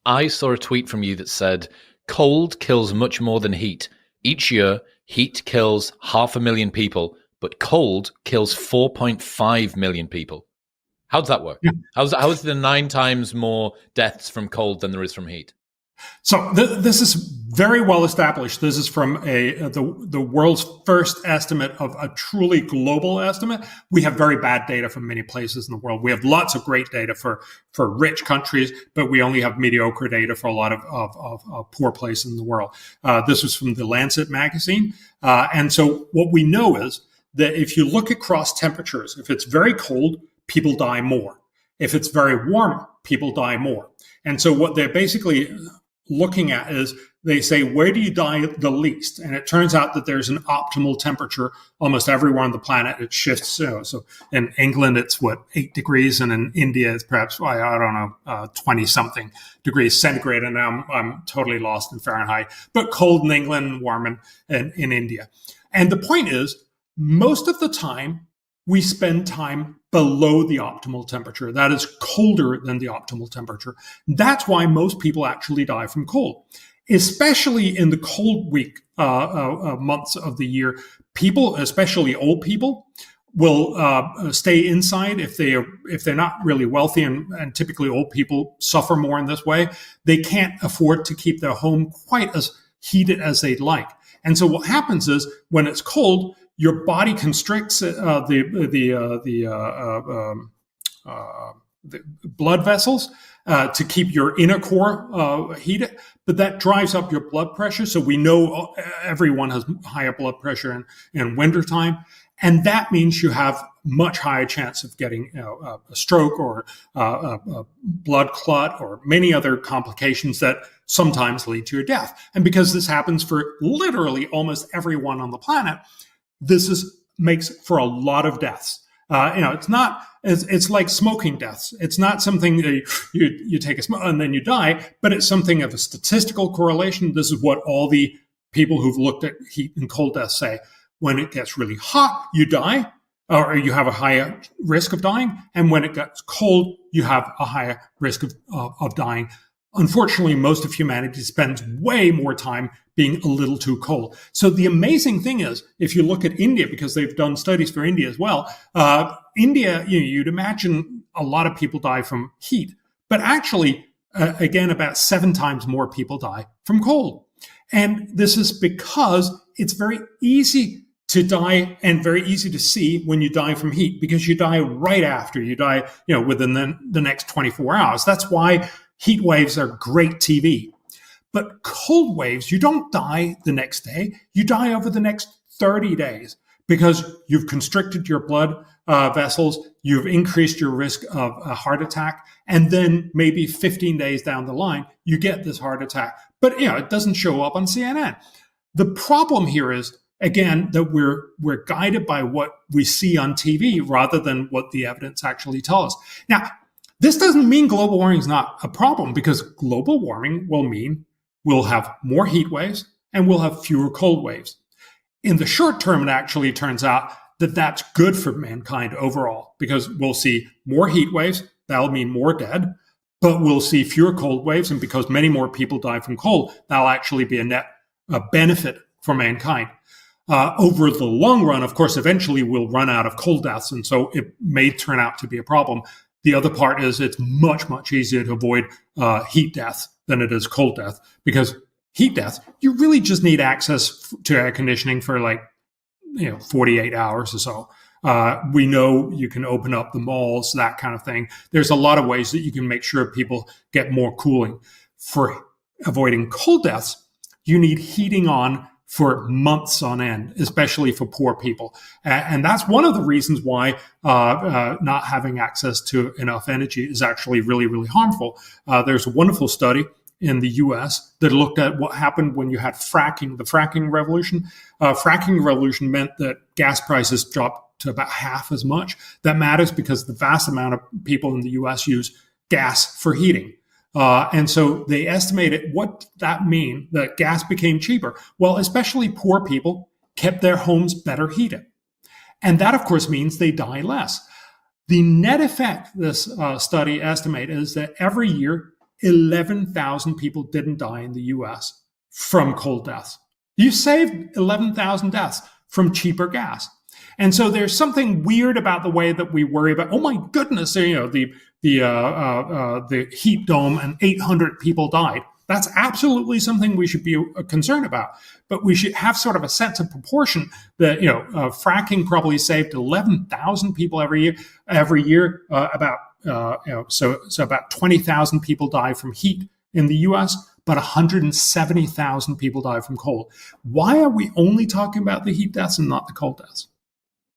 I saw a tweet from you that said, cold kills much more than heat. Each year, heat kills 500,000 people, but cold kills 4.5 million people. How does that work? Yeah. How is there 9 times more deaths from cold than there is from heat? So this is very well established. This is from the world's first estimate of a truly global estimate. We have very bad data from many places in the world. We have lots of great data for rich countries, but we only have mediocre data for a lot of poor places in the world. This was from the Lancet magazine. And so what we know is that if you look across temperatures, if it's very cold, people die more. If it's very warm, people die more. And so what they're basically looking at is they say, where do you die the least? And it turns out that there's an optimal temperature almost everywhere on the planet. It shifts. So in England, it's 8 degrees. And in India, it's perhaps, 20 something degrees centigrade. And I'm totally lost in Fahrenheit, but cold in England, warm in India. And the point is, most of the time, we spend time below the optimal temperature. That is colder than the optimal temperature. That's why most people actually die from cold, especially in the cold week months of the year. People, especially old people, will stay inside if they're not really wealthy, and typically old people suffer more in this way. They can't afford to keep their home quite as heated as they'd like. And so what happens is when it's cold, your body constricts the blood vessels to keep your inner core heated, but that drives up your blood pressure. So we know everyone has higher blood pressure in wintertime, and that means you have much higher chance of getting a stroke or a blood clot or many other complications that sometimes lead to your death. And because this happens for literally almost everyone on the planet, this makes for a lot of deaths. It's like smoking deaths. It's not something that you take a smoke and then you die, but it's something of a statistical correlation. This is what all the people who've looked at heat and cold deaths say. When it gets really hot, you die, or you have a higher risk of dying. And when it gets cold, you have a higher risk of dying. Unfortunately, most of humanity spends way more time being a little too cold. So the amazing thing is, if you look at India, because they've done studies for India as well, India, you'd imagine a lot of people die from heat, but actually, again, about 7 times more people die from cold. And this is because it's very easy to die and very easy to see when you die from heat, because you die right after. You die, within the next 24 hours. That's why heat waves are great TV. But cold waves, you don't die the next day. You die over the next 30 days because you've constricted your blood vessels. You've increased your risk of a heart attack. And then maybe 15 days down the line, you get this heart attack. But, it doesn't show up on CNN. The problem here is, again, that we're guided by what we see on TV rather than what the evidence actually tells us. Now, this doesn't mean global warming is not a problem, because global warming will mean we'll have more heat waves and we'll have fewer cold waves. In the short term, it actually turns out that that's good for mankind overall, because we'll see more heat waves. That'll mean more dead, but we'll see fewer cold waves. And because many more people die from cold, that'll actually be a net benefit for mankind. Over the long run, of course, eventually we'll run out of cold deaths. And so it may turn out to be a problem. The other part is it's much, much easier to avoid heat death than it is cold death, because heat death, you really just need access to air conditioning for 48 hours or so. We know you can open up the malls, that kind of thing. There's a lot of ways that you can make sure people get more cooling. For avoiding cold deaths, you need heating on for months on end, especially for poor people. And that's one of the reasons why not having access to enough energy is actually really, really harmful. There's a wonderful study in the US that looked at what happened when you had fracking, the fracking revolution. Fracking revolution meant that gas prices dropped to about half as much. That matters because the vast amount of people in the US use gas for heating. And so they estimated what that mean, that gas became cheaper. Well, especially poor people kept their homes better heated. And that, of course, means they die less. The net effect, this study estimates, is that every year 11,000 people didn't die in the US from cold deaths. You saved 11,000 deaths from cheaper gas. And so there's something weird about the way that we worry about, oh my goodness, the heat dome and 800 people died. That's absolutely something we should be concerned about. But we should have sort of a sense of proportion that, fracking probably saved 11,000 people every year. So about 20,000 people die from heat in the US, but 170,000 people die from cold. Why are we only talking about the heat deaths and not the cold deaths?